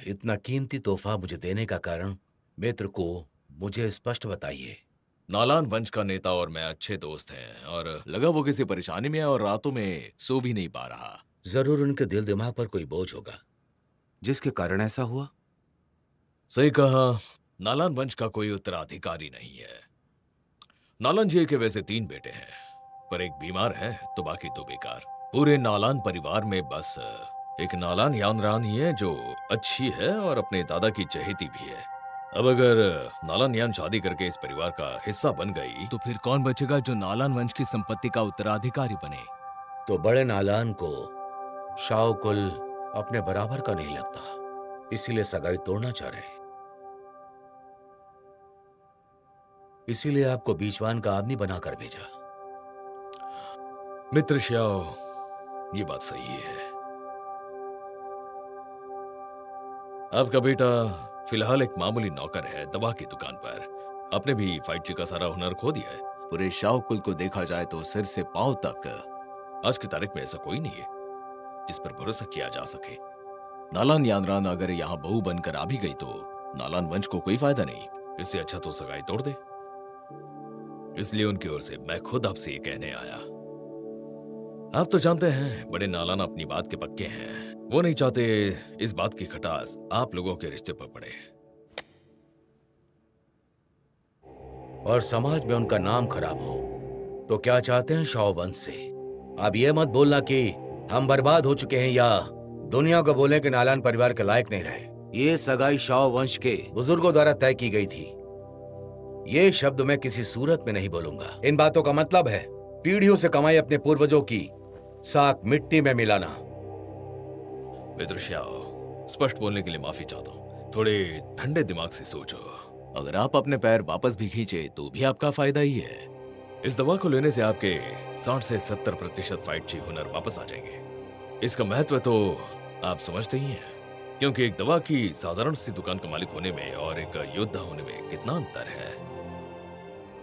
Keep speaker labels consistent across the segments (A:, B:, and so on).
A: इतना कीमती तोहफा मुझे देने का कारण मित्र को मुझे स्पष्ट बताइए।
B: नालान वंश का नेता और मैं अच्छे दोस्त हैं और लगा वो किसी परेशानी में है और रातों में सो भी नहीं पा रहा।
A: जरूर उनके दिल दिमाग पर कोई बोझ होगा जिसके कारण ऐसा हुआ।
B: सही कहा। नालान वंश का कोई उत्तराधिकारी नहीं है। नालान जी के वैसे 3 बेटे हैं, पर एक बीमार है तो बाकी 2 बेकार। पूरे नालान परिवार में बस एक नालान यानरान ही है जो अच्छी है और अपने दादा की चहेती भी है। अब अगर नालान यान शादी करके इस परिवार का हिस्सा बन गई
C: तो फिर कौन बचेगा जो नालान वंश की संपत्ति का उत्तराधिकारी बने?
A: तो बड़े नालान को शाओकुल अपने बराबर का नहीं लगता, इसीलिए सगाई तोड़ना चाह रहे हैं। इसीलिए आपको बीचवान का आदमी बनाकर भेजा।
B: मित्र श्याओ, ये बात सही है। आपका बेटा फिलहाल एक मामूली नौकर है दवा की दुकान पर। आपने भी फाइट जी का सारा हुनर खो दिया है।
C: पूरे शाह कुल को देखा जाए तो सिर से पांव तक
B: आज की तारीख में ऐसा कोई नहीं है जिस पर भरोसा किया जा सके।
C: नालान यानरान अगर यहाँ बहू बनकर आ भी गई तो नालान वंश को कोई फायदा नहीं।
B: इससे अच्छा तो सगाई तोड़ दे। इसलिए उनकी ओर से मैं खुद आपसे ये कहने आया। आप तो जानते हैं बड़े नालान अपनी बात के पक्के हैं। वो नहीं चाहते इस बात की खटास आप लोगों के रिश्ते पर पड़े।
A: और समाज में उनका नाम खराब हो तो क्या चाहते हैं शाओ वंश से? अब ये मत बोलना कि हम बर्बाद हो चुके हैं या दुनिया को बोले कि नालान परिवार के लायक नहीं रहे। ये सगाई शाओ वंश के बुजुर्गों द्वारा तय की गई थी। ये शब्द मैं किसी सूरत में नहीं बोलूंगा। इन बातों का मतलब है पीढ़ियों से कमाई अपने पूर्वजों की साख मिट्टी में मिलाना।
B: मित्र श्याओ, स्पष्ट बोलने के लिए माफी चाहता हूँ। थोड़े ठंडे दिमाग से सोचो।
C: अगर आप अपने पैर वापस भी खींचे तो भी आपका फायदा ही है।
B: इस दवा को लेने से आपके 60 से 70% फाइट जी हुनर वापस आ जाएंगे। इसका महत्व तो आप समझते ही हैं, क्योंकि एक दवा की साधारण सी दुकान का मालिक होने में और एक योद्धा होने में कितना अंतर है।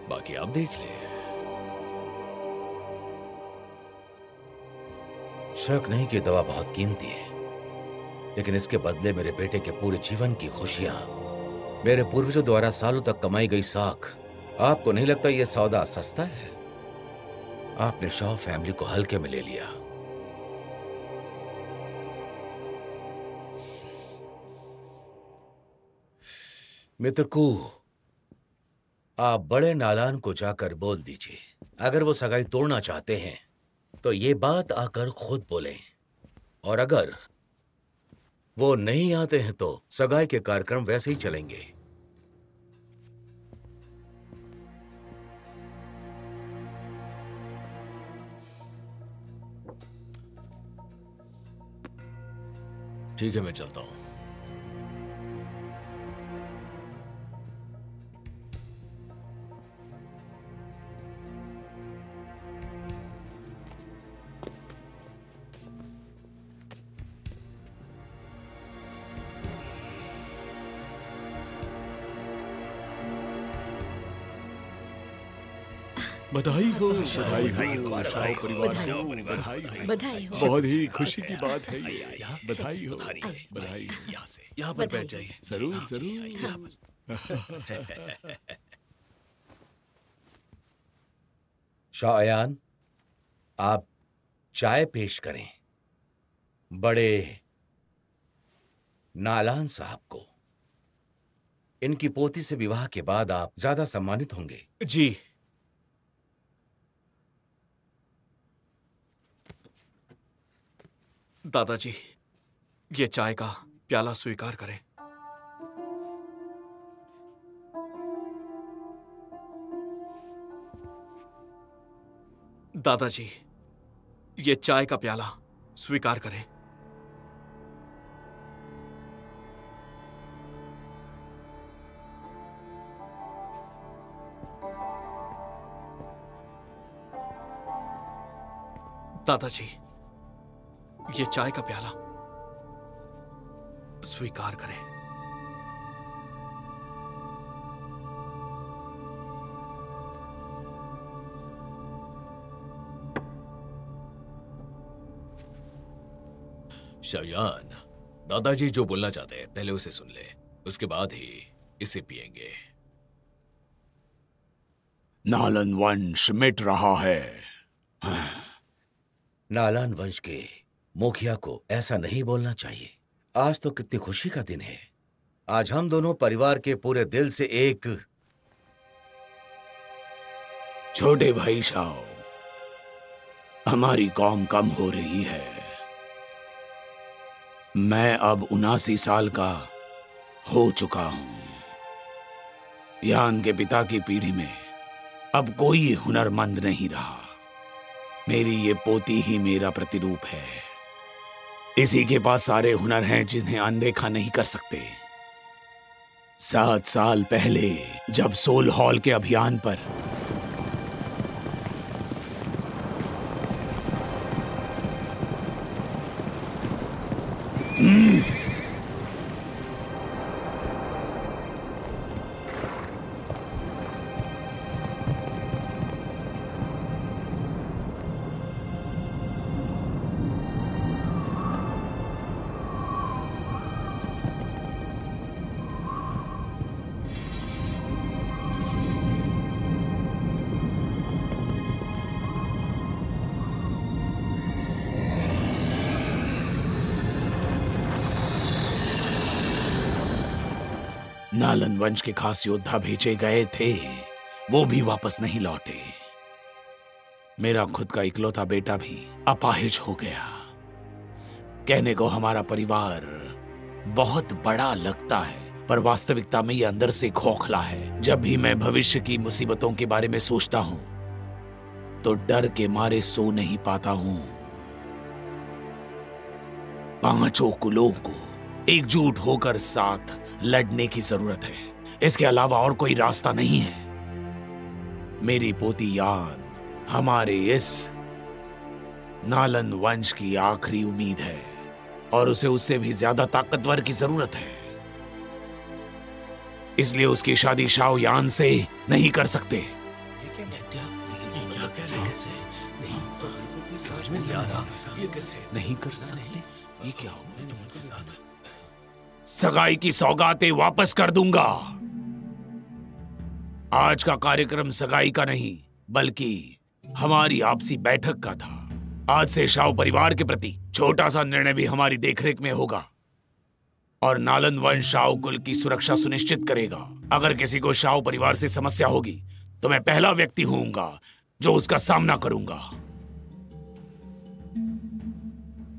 B: बाकी आप देख लें।
A: शक नहीं कि दवा बहुत कीमती है, लेकिन इसके बदले मेरे बेटे के पूरे जीवन की खुशियां, मेरे पूर्वजों द्वारा सालों तक कमाई गई साख। आपको नहीं लगता यह सौदा सस्ता है? आपने शाह फैमिली को हल्के में ले लिया। मित्र कू, आप बड़े नालान को जाकर बोल दीजिए अगर वो सगाई तोड़ना चाहते हैं तो ये बात आकर खुद बोलें, और अगर वो नहीं आते हैं तो सगाई के कार्यक्रम वैसे ही चलेंगे।
B: ठीक है, मैं चलता हूँ।
D: बधाई हो, बधाई हो, शाह परिवार को बधाई हो।
E: बधाई हो।
D: बहुत ही खुशी की बात है ये। बधाई हो,
B: आइए,
D: बधाई हो।
B: यहाँ से यहाँ पर
E: बधाई
B: बैठ जाइए।
D: जरूर
B: हाँ, जी, आइए।
D: जरूर।
A: शाह अयान, आप चाय पेश करें बड़े नालान साहब को। इनकी पोती से विवाह के बाद आप ज्यादा सम्मानित होंगे।
D: जी। दादाजी, ये चाय का प्याला स्वीकार करें। दादाजी, ये चाय का प्याला स्वीकार करें। दादाजी, ये चाय का प्याला स्वीकार करें।
B: शायान, दादाजी जो बोलना चाहते हैं पहले उसे सुन ले, उसके बाद ही इसे पिएंगे।
D: नालन वंश मिट रहा है।
A: नालान वंश के मुखिया को ऐसा नहीं बोलना चाहिए। आज तो कितनी खुशी का दिन है। आज हम दोनों परिवार के पूरे दिल से एक।
D: छोटे भाई शाओ, हमारी कौम कम हो रही है। मैं अब 79 साल का हो चुका हूं। यान के पिता की पीढ़ी में अब कोई हुनरमंद नहीं रहा। मेरी ये पोती ही मेरा प्रतिरूप है। इसी के पास सारे हुनर हैं जिन्हें अनदेखा नहीं कर सकते। 7 साल पहले जब सोल हॉल के अभियान पर नालन वंश के खास योद्धा भेजे गए थे, वो भी वापस नहीं लौटे। मेरा खुद का इकलौता बेटा भी अपाहिज हो गया। कहने को हमारा परिवार बहुत बड़ा लगता है, पर वास्तविकता में ये अंदर से खोखला है। जब भी मैं भविष्य की मुसीबतों के बारे में सोचता हूं तो डर के मारे सो नहीं पाता हूं। पांचों कुलों को एकजुट होकर साथ लड़ने की जरूरत है। इसके अलावा और कोई रास्ता नहीं है। मेरी पोती यान हमारे इस नालन वंश की आखिरी उम्मीद है और उसे उससे भी ज्यादा ताकतवर की जरूरत है। इसलिए उसकी शादी शाओ यान से नहीं कर सकते।
B: क्या कह रहे हैं? कैसे नहीं समझ में नहीं आ रहा। ये कैसे
D: नहीं कर सकते? ये क्या हो तुम्हारे साथ? सगाई की सौगातें वापस कर दूंगा। आज का कार्यक्रम सगाई का नहीं बल्कि हमारी आपसी बैठक का था। आज से शाओ परिवार के प्रति छोटा सा निर्णय भी हमारी देखरेख में होगा और नालन वंश शाओ कुल की सुरक्षा सुनिश्चित करेगा। अगर किसी को शाओ परिवार से समस्या होगी तो मैं पहला व्यक्ति होऊंगा जो उसका सामना करूंगा।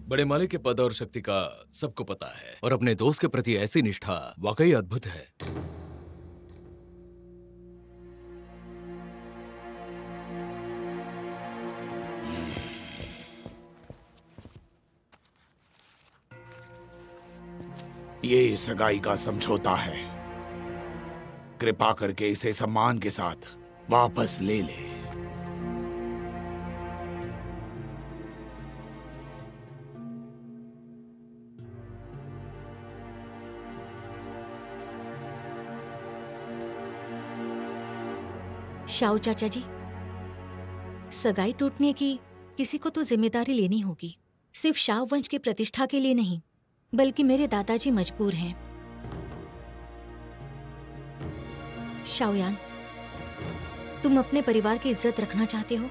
B: बड़े मालिक के पद और शक्ति का सबको पता है और अपने दोस्त के प्रति ऐसी निष्ठा वाकई अद्भुत है।
D: ये सगाई का समझौता है। कृपा करके इसे सम्मान के साथ वापस ले ले।
E: शाओ चाचा जी, सगाई टूटने की किसी को तो जिम्मेदारी लेनी होगी। सिर्फ शाओ वंश की प्रतिष्ठा के लिए नहीं, बल्कि मेरे दादाजी मजबूर हैं। शाओयान, तुम अपने परिवार की इज्जत रखना चाहते हो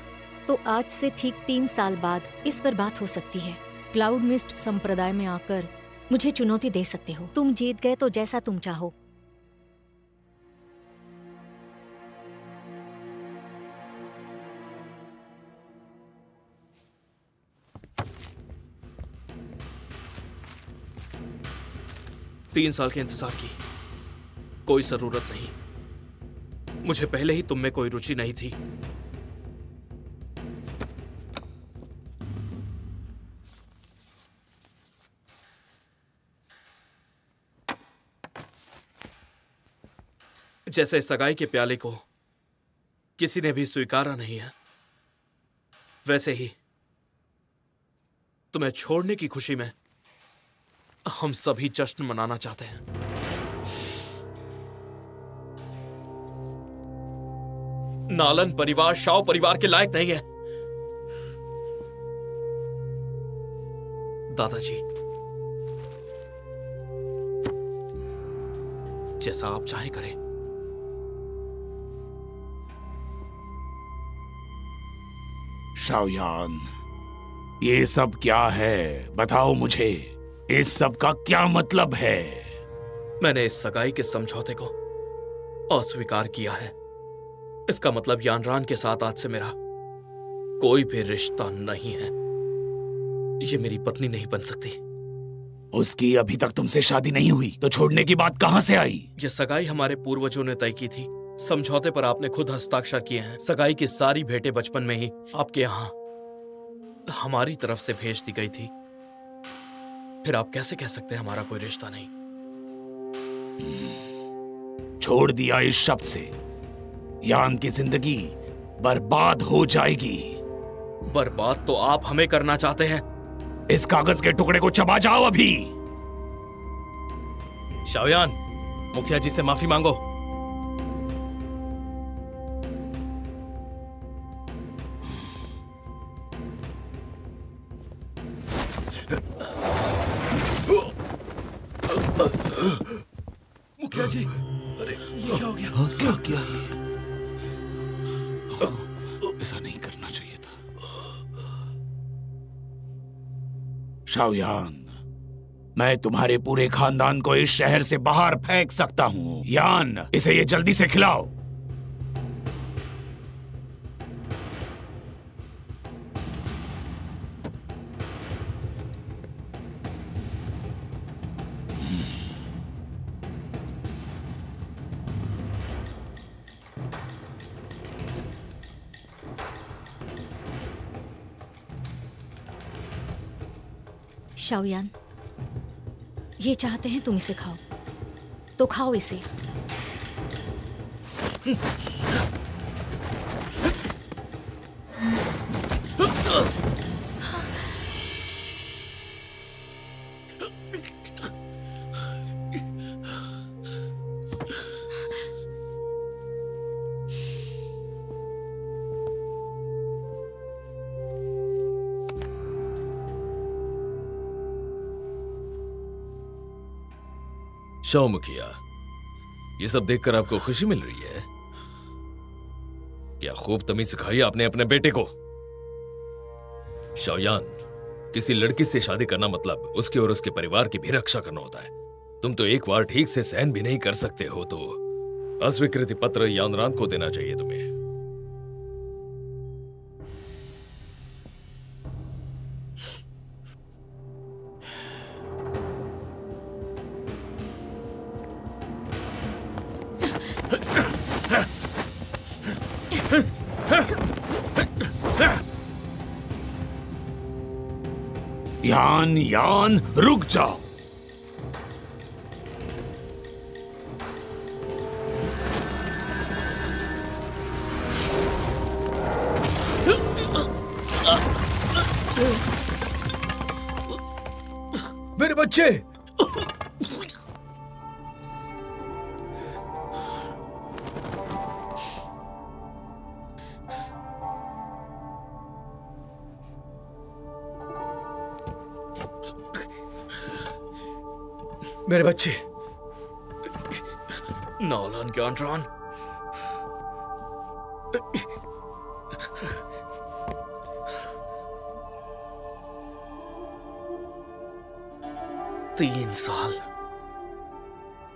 E: तो आज से ठीक 3 साल बाद इस पर बात हो सकती है। क्लाउड मिस्ट संप्रदाय में आकर मुझे चुनौती दे सकते हो। तुम जीत गए तो जैसा तुम चाहो।
F: तीन साल के इंतजार की कोई जरूरत नहीं। मुझे पहले ही तुम में कोई रुचि नहीं थी। जैसे सगाई के प्याले को किसी ने भी स्वीकारा नहीं है, वैसे ही तुम्हें छोड़ने की खुशी में हम सभी जश्न मनाना चाहते हैं। नालन परिवार शाओ परिवार के लायक नहीं है। दादाजी, जैसा आप चाहे करें।
D: शाओयान, ये सब क्या है? बताओ मुझे, इस सब का क्या मतलब है?
F: मैंने इस सगाई के समझौते को अस्वीकार किया है। इसका मतलब यानरान के साथ आज से मेरा कोई भी रिश्ता नहीं है। ये मेरी पत्नी नहीं बन सकती।
D: उसकी अभी तक तुमसे शादी नहीं हुई, तो छोड़ने की बात कहां से आई?
F: ये सगाई हमारे पूर्वजों ने तय की थी। समझौते पर आपने खुद हस्ताक्षर किए हैं। सगाई की सारी भेंटें बचपन में ही आपके यहाँ हमारी तरफ से भेज दी गई थी। फिर आप कैसे कह सकते हैं हमारा कोई रिश्ता नहीं?
D: छोड़ दिया इस शब्द से, यान की जिंदगी बर्बाद हो जाएगी।
F: बर्बाद तो आप हमें करना चाहते हैं।
D: इस कागज के टुकड़े को चबा जाओ अभी।
F: शाओयान, मुखिया जी से माफी मांगो।
B: मुखिया जी, अरे ये क्या हो गया?
D: क्या किया ये? ऐसा नहीं करना चाहिए था। शाओयान, मैं तुम्हारे पूरे खानदान को इस शहर से बाहर फेंक सकता हूं। यान, इसे ये जल्दी से खिलाओ।
E: शाओयान, ये चाहते हैं तुम इसे खाओ, तो खाओ इसे।
B: शाओ मुखिया, ये सब देखकर आपको खुशी मिल रही है? क्या खूब तमीज सिखाई आपने अपने बेटे को। शाओयान, किसी लड़की से शादी करना मतलब उसके और उसके परिवार की भी रक्षा करना होता है। तुम तो एक बार ठीक से सहन भी नहीं कर सकते हो, तो अस्वीकृति पत्र यानरान को देना चाहिए तुम्हें।
D: यान, यान, रुक जाओ।
A: मेरे बच्चे! मेरे बच्चे!
F: नालान यानरान, तीन साल,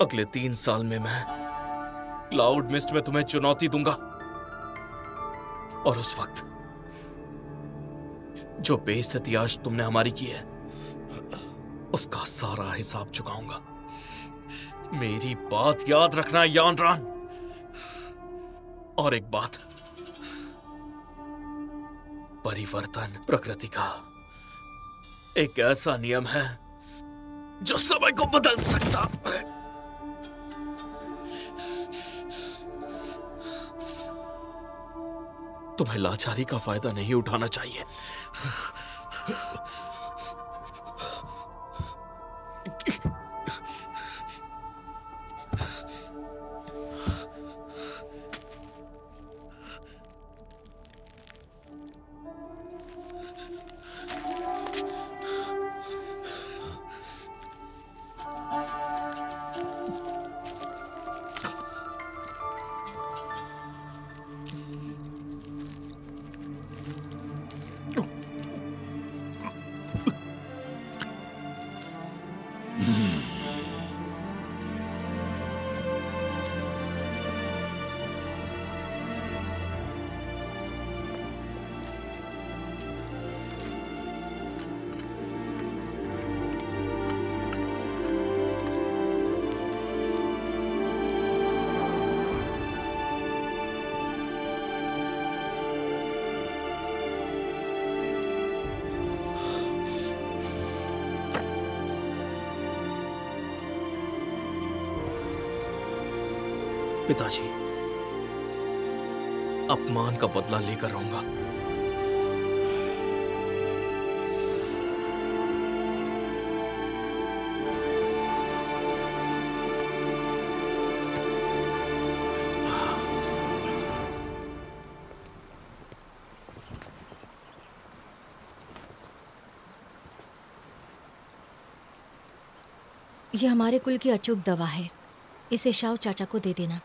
F: अगले 3 साल में मैं क्लाउड मिस्ट में तुम्हें चुनौती दूंगा, और उस वक्त जो बेइज्जती आज तुमने हमारी की है, उसका सारा हिसाब चुकाऊंगा। मेरी बात याद रखना यानरान। और एक बात, परिवर्तन प्रकृति का एक ऐसा नियम है जो समय को बदल सकता है। तुम्हें लाचारी का फायदा नहीं उठाना चाहिए। पिताजी, अपमान का बदला लेकर रहूंगा।
E: ये हमारे कुल की अचूक दवा है, इसे शाओ चाचा को दे देना।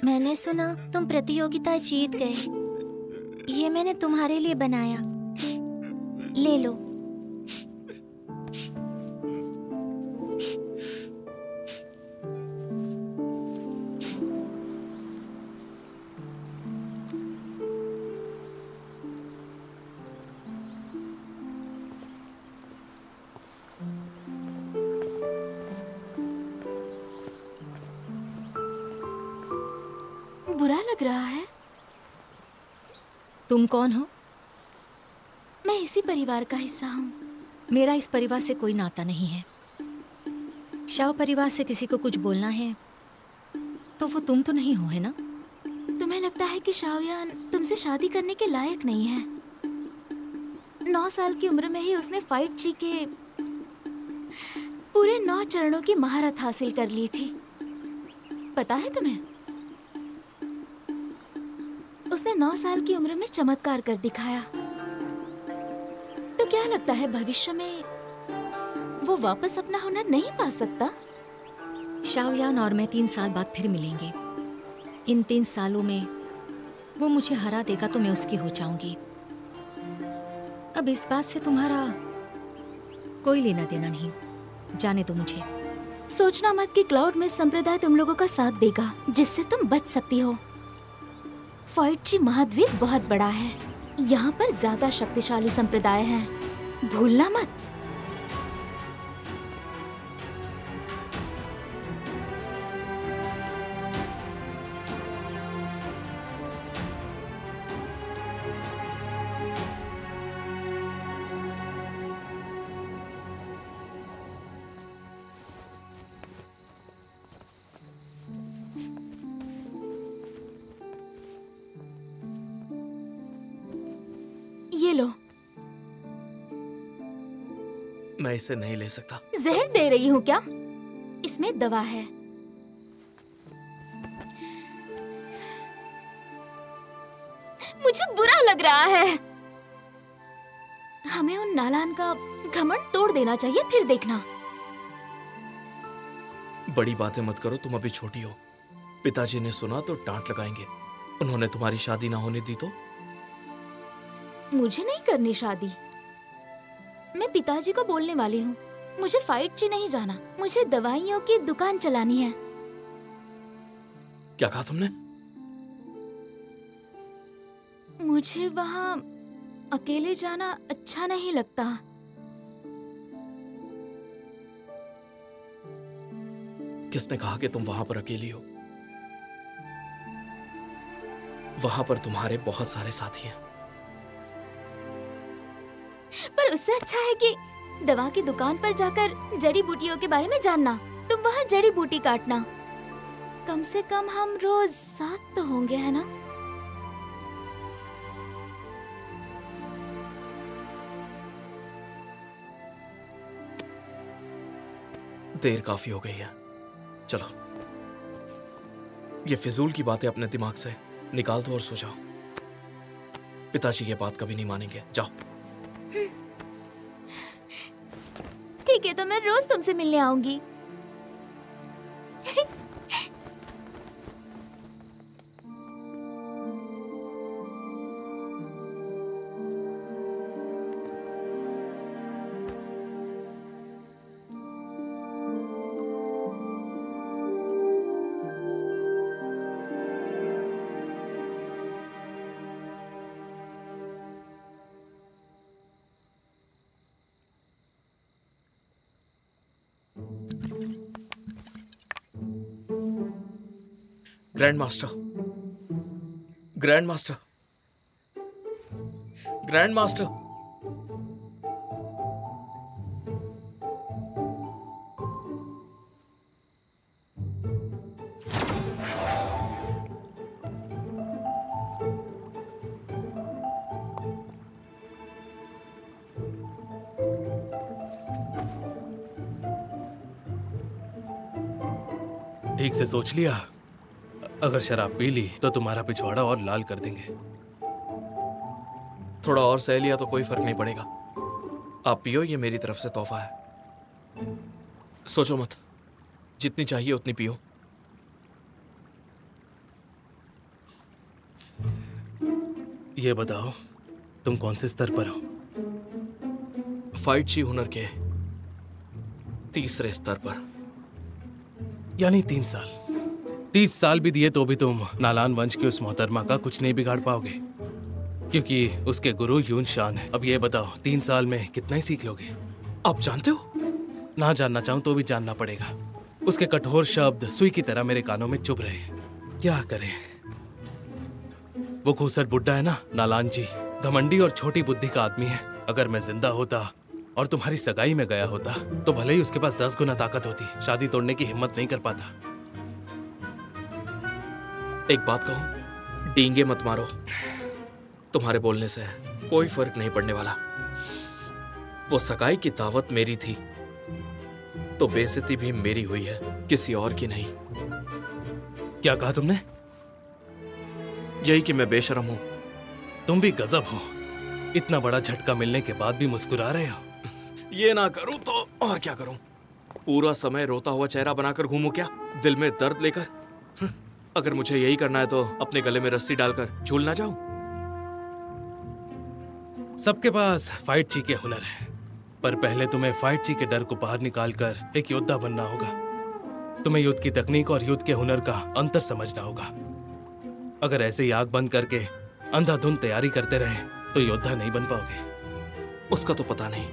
G: मैंने सुना तुम प्रतियोगिता जीत गए। ये मैंने तुम्हारे लिए बनाया, ले लो। बुरा लग रहा है?
E: तुम कौन हो?
G: मैं इसी परिवार का हिस्सा हूँ।
E: मेरा इस परिवार से कोई नाता नहीं है। शाओ परिवार से किसी को कुछ बोलना है तो वो तुम तो नहीं हो, है ना?
G: तुम्हें लगता है कि शाओयान तुमसे शादी करने के लायक नहीं है। 9 साल की उम्र में ही उसने फाइट जी के पूरे 9 चरणों की महारत हासिल कर ली थी। पता है तुम्हें? उसने 9 साल की उम्र में चमत्कार कर दिखाया। तो क्या लगता है भविष्य में वो वापस अपना हुनर नहीं पा सकता?
E: शाओयान और मैं 3 साल बाद फिर मिलेंगे। इन 3 सालों में वो मुझे हरा देगा तो मैं उसकी हो जाऊंगी। अब इस बात से तुम्हारा कोई लेना देना नहीं, जाने दो मुझे।
G: सोचना मत कि क्लाउड में संप्रदाय तुम लोगों का साथ देगा, जिससे तुम बच सकती हो। फाइटची महाद्वीप बहुत बड़ा है, यहाँ पर ज्यादा शक्तिशाली संप्रदाय हैं, भूलना मत। ये लो।
F: मैं इसे नहीं ले सकता।
G: जहर दे रही हूँ क्या? इसमें दवा है। मुझे बुरा लग रहा है। हमें उन नालान का घमंड तोड़ देना चाहिए, फिर देखना।
F: बड़ी बातें मत करो, तुम अभी छोटी हो। पिताजी ने सुना तो डांट लगाएंगे। उन्होंने तुम्हारी शादी ना होने दी तो?
G: मुझे नहीं करनी शादी। मैं पिताजी को बोलने वाली हूँ। मुझे फाइटची नहीं जाना, मुझे दवाइयों की दुकान चलानी है।
F: क्या कहा तुमने?
G: मुझे वहाँ अकेले जाना अच्छा नहीं लगता।
F: किसने कहा कि तुम वहां पर अकेली हो? वहां पर तुम्हारे बहुत सारे साथी हैं।
G: पर उससे अच्छा है कि दवा की दुकान पर जाकर जड़ी बूटियों के बारे में जानना। तुम वहाँ जड़ी बूटी काटना। कम से कम हम रोज साथ तो होंगे, है ना?
F: देर काफी हो गई है, चलो। ये फिजूल की बातें अपने दिमाग से निकाल दो और सो जाओ। पिताजी ये बात कभी नहीं मानेंगे। जाओ।
G: ठीक है, तो मैं रोज तुमसे मिलने आऊंगी।
F: Grand master, grand master, grand master.
H: ठीक से सोच लिया? अगर शराब पी ली तो तुम्हारा पिछवाड़ा और लाल कर देंगे।
F: थोड़ा और सह लिया तो कोई फर्क नहीं पड़ेगा। आप पियो, ये मेरी तरफ से तोहफा है। सोचो मत, जितनी चाहिए उतनी पियो।
H: ये बताओ, तुम कौन से स्तर पर हो?
F: फाइट ची हुनर के तीसरे स्तर पर।
H: यानी 3 साल। 30 साल भी दिए तो भी तुम नालान वंश की उस मोहतरमा का कुछ नहीं बिगाड़ पाओगे, क्योंकि उसके गुरु यून शान है। अब ये बताओ, 3 साल में कितना ही सीख लोगे?
F: आप जानते हो?
H: ना जानना चाहूं तो भी जानना पड़ेगा। उसके कठोर शब्द सुई की तरह मेरे कानों में चुभ रहे हैं। क्या करें? वो खूसट बुड्ढा है ना, नालान जी, घमंडी और छोटी बुद्धि का आदमी है। अगर मैं जिंदा होता और तुम्हारी सगाई में गया होता तो भले ही उसके पास 10 गुना ताकत होती, शादी तोड़ने की हिम्मत नहीं कर पाता।
F: एक बात कहूं, डींगे मत मारो। तुम्हारे बोलने से कोई फर्क नहीं पड़ने वाला। वो सगाई की दावत मेरी थी तो बेइज्जती भी मेरी हुई है, किसी और की नहीं।
H: क्या कहा तुमने?
F: यही कि मैं बेशरम हूं।
H: तुम भी गजब हो, इतना बड़ा झटका मिलने के बाद भी मुस्कुरा रहे हो।
F: ये ना करूं तो और क्या करूं? पूरा समय रोता हुआ चेहरा बनाकर घूमूं क्या, दिल में दर्द लेकर? अगर मुझे यही करना है तो अपने गले में रस्सी डालकर झूल ना जाऊं।
H: सबके पास फाइट ची के हुनर है, पर पहले तुम्हें फाइट ची के डर को बाहर निकालकर एक योद्धा बनना होगा। तुम्हें युद्ध की तकनीक और युद्ध के हुनर का अंतर समझना होगा। अगर ऐसे ही आग बंद करके अंधाधुंध तैयारी करते रहे तो योद्धा नहीं बन पाओगे।
F: उसका तो पता नहीं,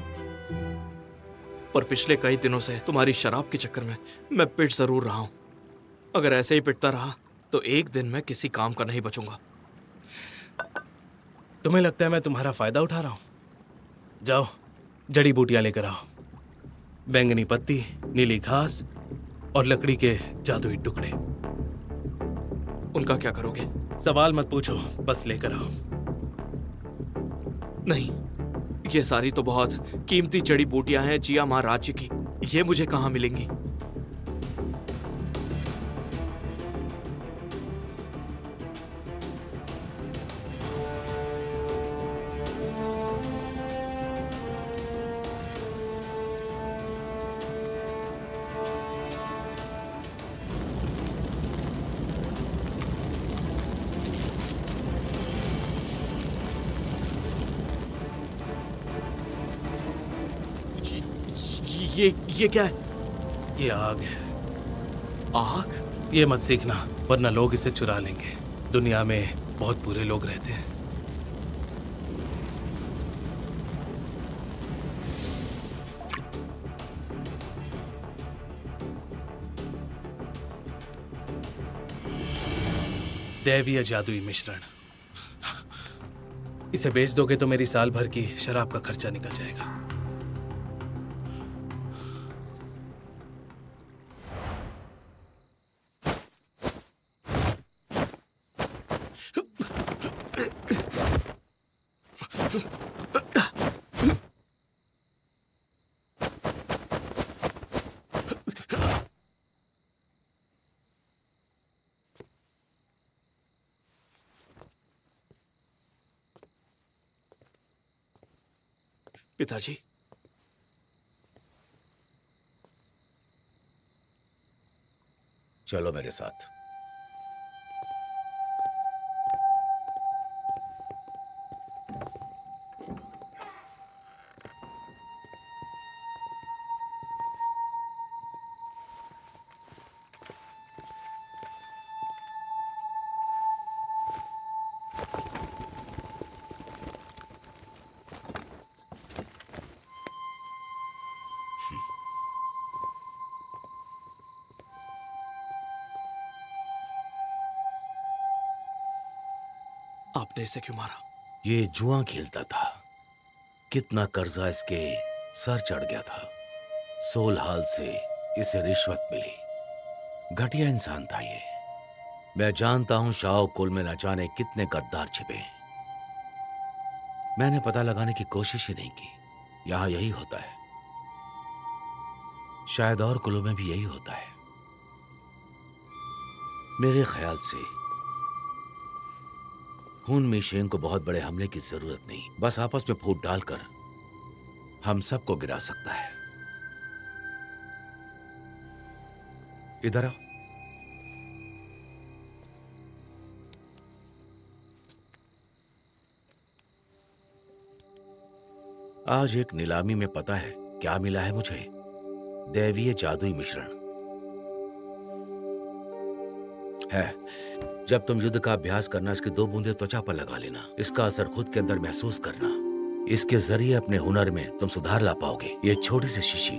F: पर पिछले कई दिनों से तुम्हारी शराब के चक्कर में मैं पिट जरूर रहा हूं। अगर ऐसे ही पिटता रहा तो एक दिन मैं किसी काम का नहीं बचूंगा।
H: तुम्हें लगता है मैं तुम्हारा फायदा उठा रहा हूं? जाओ, जड़ी बूटियां लेकर आओ। बैंगनी पत्ती, नीली घास और लकड़ी के जादुई टुकड़े।
F: उनका क्या करोगे?
H: सवाल मत पूछो, बस लेकर आओ।
F: नहीं, ये सारी तो बहुत कीमती जड़ी बूटियां हैं जिया मां राज्य की। ये मुझे कहां मिलेंगी? ये क्या है?
H: ये आग है।
F: आग?
H: ये मत सीखना, वरना लोग इसे चुरा लेंगे। दुनिया में बहुत बुरे लोग रहते हैं। दैवीय जादुई मिश्रण। इसे बेच दोगे तो मेरी साल भर की शराब का खर्चा निकल जाएगा।
F: पिताजी,
A: चलो मेरे साथ।
F: आपने इसे क्यों मारा?
A: ये जुआ खेलता था। कितना कर्जा इसके सर चढ़ गया था। 16 हाल से इसे रिश्वत मिली। घटिया इंसान था ये। मैं जानता हूं शाह कुल में न जाने कितने गद्दार छिपे हैं। मैंने पता लगाने की कोशिश ही नहीं की। यहां यही होता है, शायद और कुलों में भी यही होता है। मेरे ख्याल से हुन मिशेंग को बहुत बड़े हमले की जरूरत नहीं, बस आपस में फूट डालकर हम सबको गिरा सकता है। इधर आओ। आज एक नीलामी में पता है क्या मिला है मुझे? दैवीय जादुई मिश्रण है। जब तुम युद्ध का अभ्यास करना, इसकी 2 बूंदें त्वचा पर लगा लेना। इसका असर खुद के अंदर महसूस करना। इसके जरिए अपने हुनर में तुम सुधार ला पाओगे। ये छोटी सी शीशी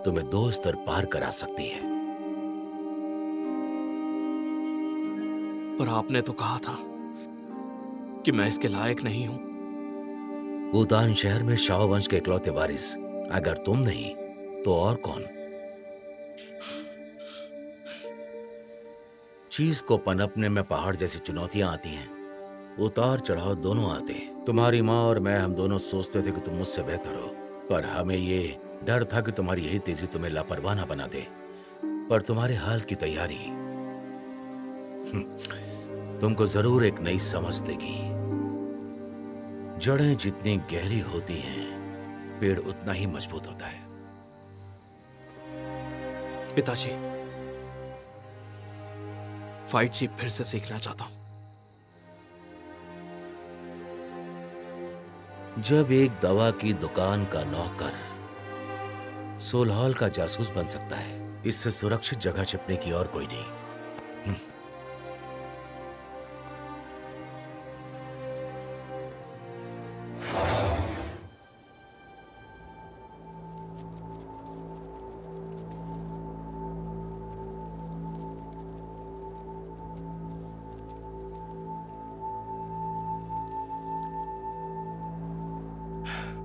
A: तुम्हें 2 स्तर पार करा सकती है।
F: पर आपने तो कहा था कि मैं इसके लायक नहीं हूं।
A: वुतान शहर में शाह वंश के इकलौते वारिस अगर तुम नहीं तो और कौन? चीज को पनपने में पहाड़ जैसी चुनौतियां आती हैं, उतार चढ़ाव दोनों आते हैं। तुम्हारी माँ और मैं, हम दोनों सोचते थे कि तुम मुझसे बेहतर हो, पर हमें ये डर था कि तुम्हारी यही तेजी तुम्हें लापरवाह ना बना दे। पर तुम्हारे हाल की तैयारी तुमको जरूर एक नई समझ देगी। जड़ें जितनी गहरी होती हैं, पेड़ उतना ही मजबूत होता है।
F: पिताजी, फाइट सीप फिर से सीखना चाहता हूं।
A: जब एक दवा की दुकान का नौकर सोलहॉल का जासूस बन सकता है, इससे सुरक्षित जगह छिपने की और कोई नहीं।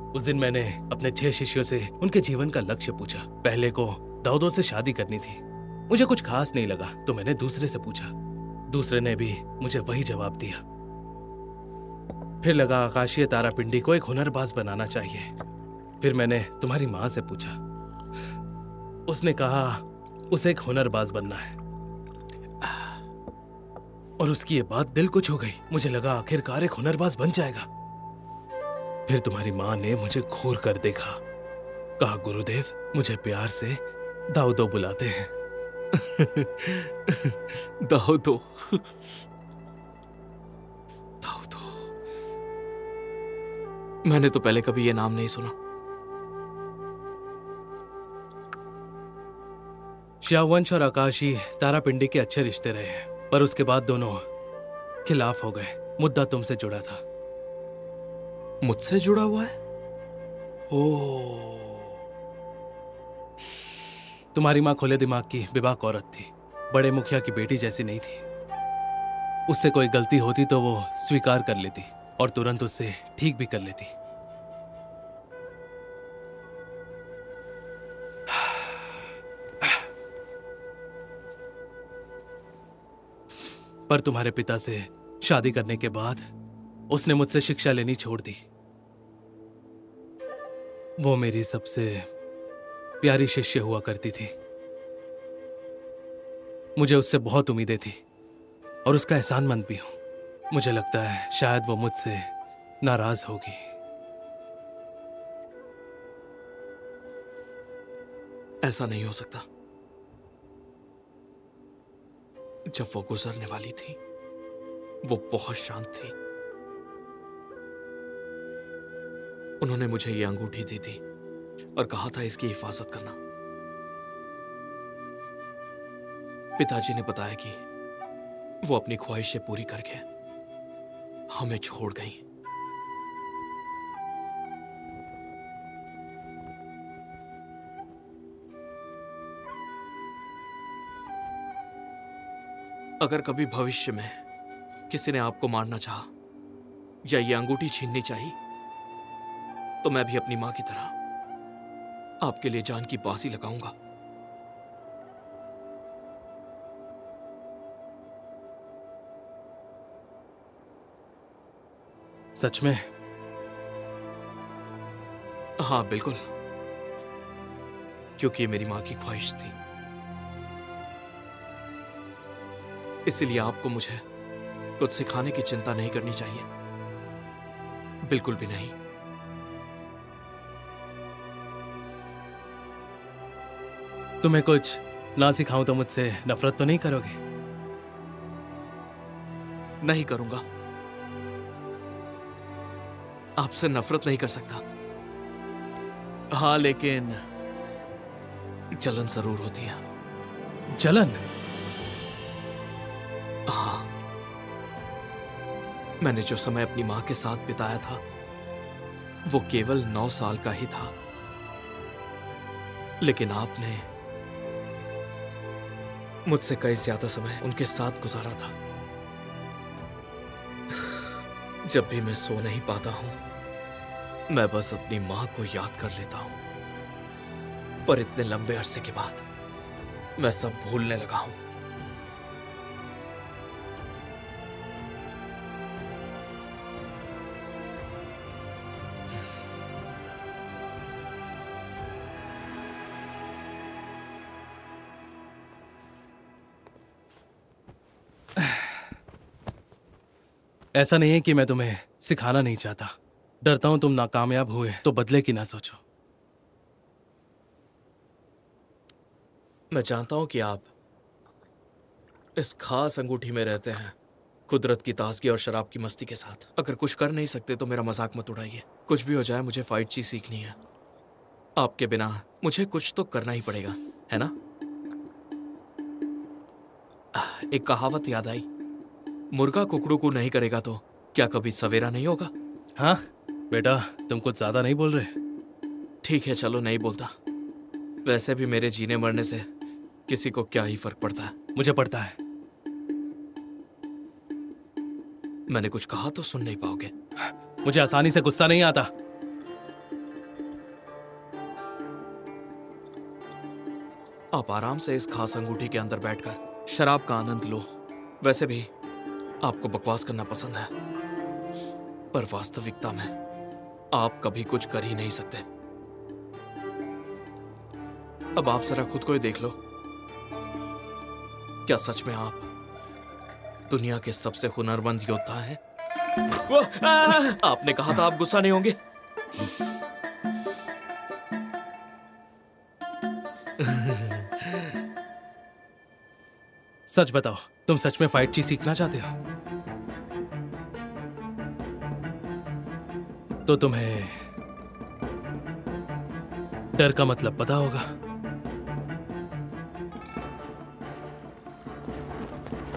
H: उस दिन मैंने अपने 6 शिष्यों से उनके जीवन का लक्ष्य पूछा। पहले को दाऊदो से शादी करनी थी। मुझे कुछ खास नहीं लगा तो मैंने दूसरे से पूछा। दूसरे ने भी मुझे वही जवाब दिया। फिर लगा आकाशीय तारापिंडी को एक हुनरबाज बनाना चाहिए। फिर मैंने तुम्हारी माँ से पूछा। उसने कहा उसे एक हुनरबाज बनना है। और उसकी ये बात दिल को छू गई। मुझे लगा आखिरकार एक हुनरबाज बन जाएगा। फिर तुम्हारी माँ ने मुझे घूर कर देखा। कहा, गुरुदेव, मुझे प्यार से दाऊदो बुलाते हैं।
F: दाऊदो, दाऊदो। मैंने तो पहले कभी ये नाम नहीं सुना।
H: शाहवंश और आकाशी तारापिंडी के अच्छे रिश्ते रहे हैं, पर उसके बाद दोनों खिलाफ हो गए। मुद्दा तुमसे जुड़ा था।
F: मुझसे जुड़ा हुआ है? ओह।
H: तुम्हारी माँ खुले दिमाग की बेबाक औरत थी। बड़े मुखिया की बेटी जैसी नहीं थी। उससे कोई गलती होती तो वो स्वीकार कर लेती और तुरंत उससे ठीक भी कर लेती। पर तुम्हारे पिता से शादी करने के बाद उसने मुझसे शिक्षा लेनी छोड़ दी। वो मेरी सबसे प्यारी शिष्य हुआ करती थी। मुझे उससे बहुत उम्मीदें थी और उसका एहसानमंद भी हूं। मुझे लगता है शायद वो मुझसे नाराज होगी।
F: ऐसा नहीं हो सकता। जब वो गुजरने वाली थी, वो बहुत शांत थी। उन्होंने मुझे ये अंगूठी दी थी और कहा था इसकी हिफाजत करना। पिताजी ने बताया कि वो अपनी ख्वाहिशें पूरी करके हमें छोड़ गई। अगर कभी भविष्य में किसी ने आपको मारना चाहा या ये अंगूठी छीननी चाहिए, तो मैं भी अपनी मां की तरह आपके लिए जान की बाजी लगाऊंगा।
H: सच में?
F: हाँ बिल्कुल, क्योंकि ये मेरी मां की ख्वाहिश थी। इसलिए आपको मुझे कुछ सिखाने की चिंता नहीं करनी चाहिए, बिल्कुल भी नहीं।
H: तुम्हें कुछ ना सिखाऊं तो मुझसे नफरत तो नहीं करोगे?
F: नहीं करूंगा। आपसे नफरत नहीं कर सकता। हाँ, लेकिन जलन जरूर होती है।
H: जलन?
F: हाँ, मैंने जो समय अपनी मां के साथ बिताया था वो केवल 9 साल का ही था, लेकिन आपने मुझसे कई ज्यादा समय उनके साथ गुजारा था। जब भी मैं सो नहीं पाता हूं, मैं बस अपनी मां को याद कर लेता हूं। पर इतने लंबे अरसे के बाद मैं सब भूलने लगा हूं।
H: ऐसा नहीं है कि मैं तुम्हें सिखाना नहीं चाहता। डरता हूं तुम नाकामयाब हुए तो बदले की ना सोचो।
F: मैं जानता हूं कि आप इस खास अंगूठी में रहते हैं, कुदरत की ताजगी और शराब की मस्ती के साथ। अगर कुछ कर नहीं सकते तो मेरा मजाक मत उड़ाइए। कुछ भी हो जाए, मुझे फाइट चीज सीखनी है। आपके बिना मुझे कुछ तो करना ही पड़ेगा, है ना? एक कहावत याद आई, मुर्गा कुकड़ू को नहीं करेगा तो क्या कभी सवेरा नहीं होगा?
H: हाँ बेटा, तुम कुछ ज्यादा नहीं बोल रहे।
F: ठीक है, चलो नहीं बोलता। वैसे भी मेरे जीने मरने से किसी को क्या ही फर्क पड़ता है।
H: मुझे पड़ता है।
F: मैंने कुछ कहा तो सुन नहीं पाओगे।
H: मुझे आसानी से गुस्सा नहीं आता।
F: आप आराम से इस खास अंगूठी के अंदर बैठकर शराब का आनंद लो। वैसे भी आपको बकवास करना पसंद है, पर वास्तविकता में आप कभी कुछ कर ही नहीं सकते। अब आप जरा खुद को ही देख लो। क्या सच में आप दुनिया के सबसे हुनरमंद योद्धा हैं? आपने कहा था आप गुस्सा नहीं होंगे।
H: सच बताओ, तुम सच में फाइट चीज सीखना चाहते हो? तो तुम्हें डर का मतलब पता होगा।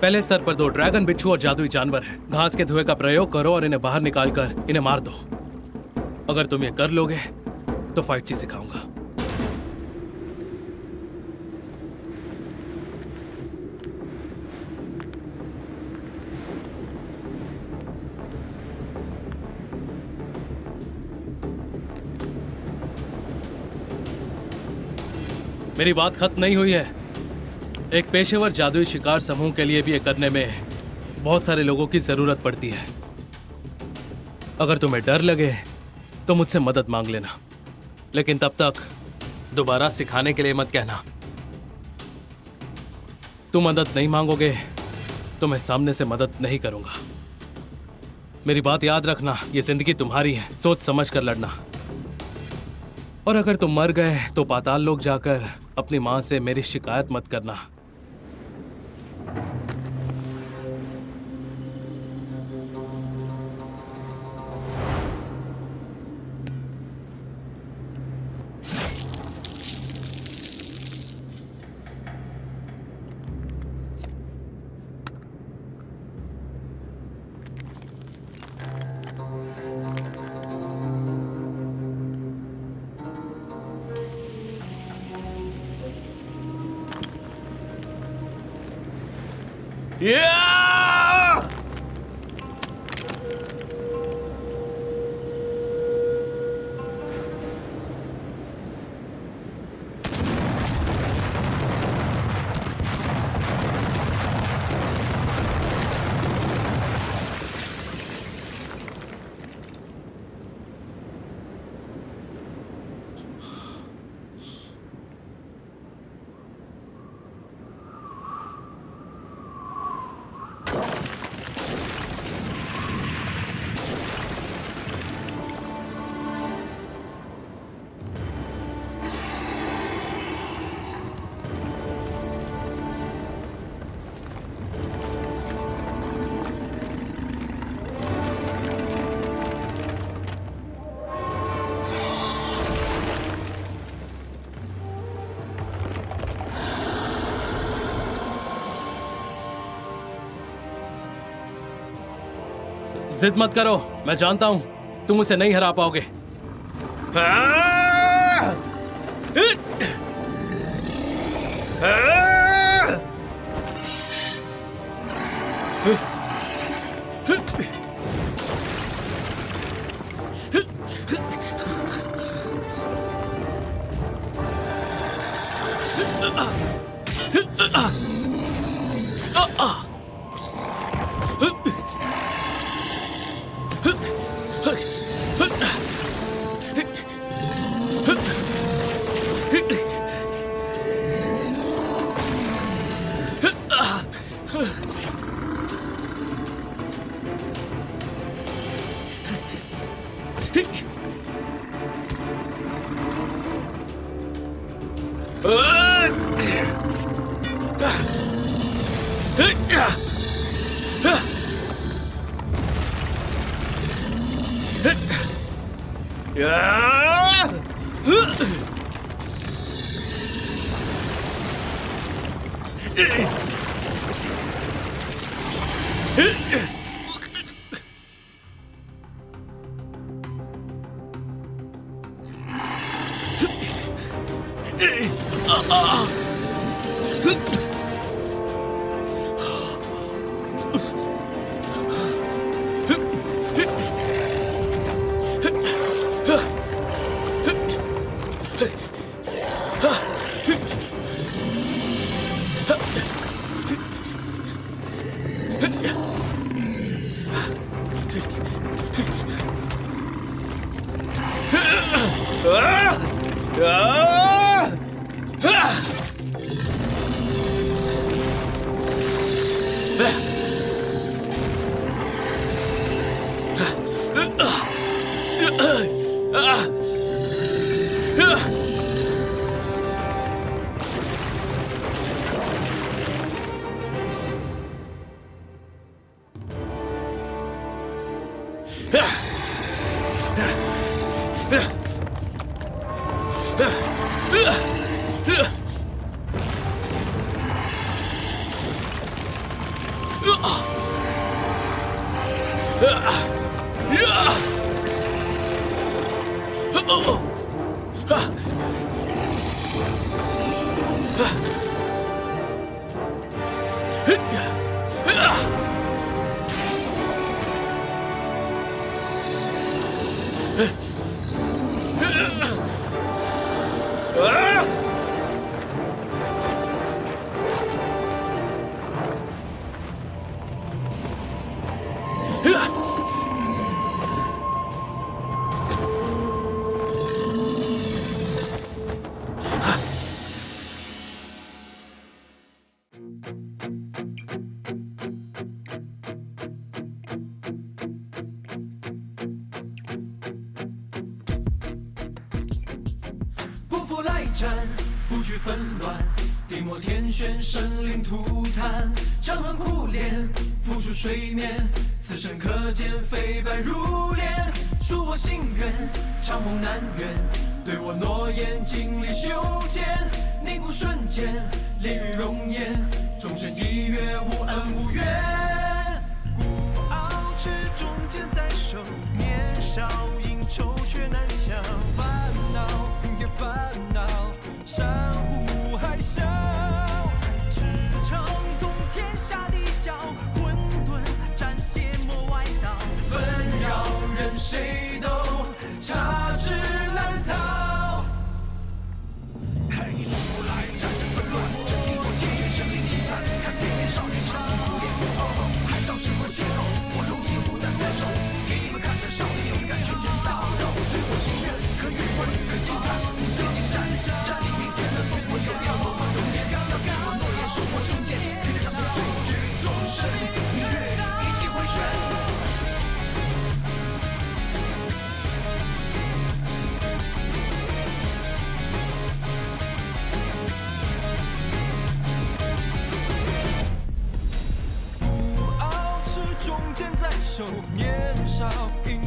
H: पहले स्तर पर 2 ड्रैगन, बिच्छू और जादुई जानवर हैं। घास के धुएं का प्रयोग करो और इन्हें बाहर निकालकर इन्हें मार दो। अगर तुम ये कर लोगे तो फाइट चीज सिखाऊंगा। मेरी बात खत्म नहीं हुई है। एक पेशेवर जादुई शिकार समूह के लिए भी ये करने में बहुत सारे लोगों की जरूरत पड़ती है। अगर तुम्हें डर लगे तो मुझसे मदद मांग लेना, लेकिन तब तक दोबारा सिखाने के लिए मत कहना। तुम मदद नहीं मांगोगे तो मैं सामने से मदद नहीं करूंगा। मेरी बात याद रखना, ये जिंदगी तुम्हारी है, सोच समझ कर लड़ना। और अगर तुम मर गए तो पाताल लोक जाकर अपनी माँ से मेरी शिकायत मत करना। जिद मत करो, मैं जानता हूं तुम उसे नहीं हरा पाओगे।
I: 不惧纷乱，地漠天旋，生灵涂炭，长恨苦恋，浮出水面，此生可见非白如莲，恕我心愿，长梦难圆，对我诺言，尽力修剪，凝固瞬间，烈雨容颜，终身一月，无恩无怨。孤傲之中剑在手，年少应酬却难降，烦恼平添烦恼，山呼海啸，驰骋纵天下地小，混沌斩邪魔外道，纷扰任谁都插翅难逃。看一路过来，战争纷乱，这地我天旋，生灵涂炭，看边边少年长恨苦恋，还找什么借口？我如今不但在手，给你们看这少年勇敢，拳拳到肉，对我心愿，可与魂，可惊叹，无尽精湛，战力面前的烽火有料，我容颜，要给我诺言，守我中间，天上的对决，终身一跃，一骑回旋。中剑在手，年少应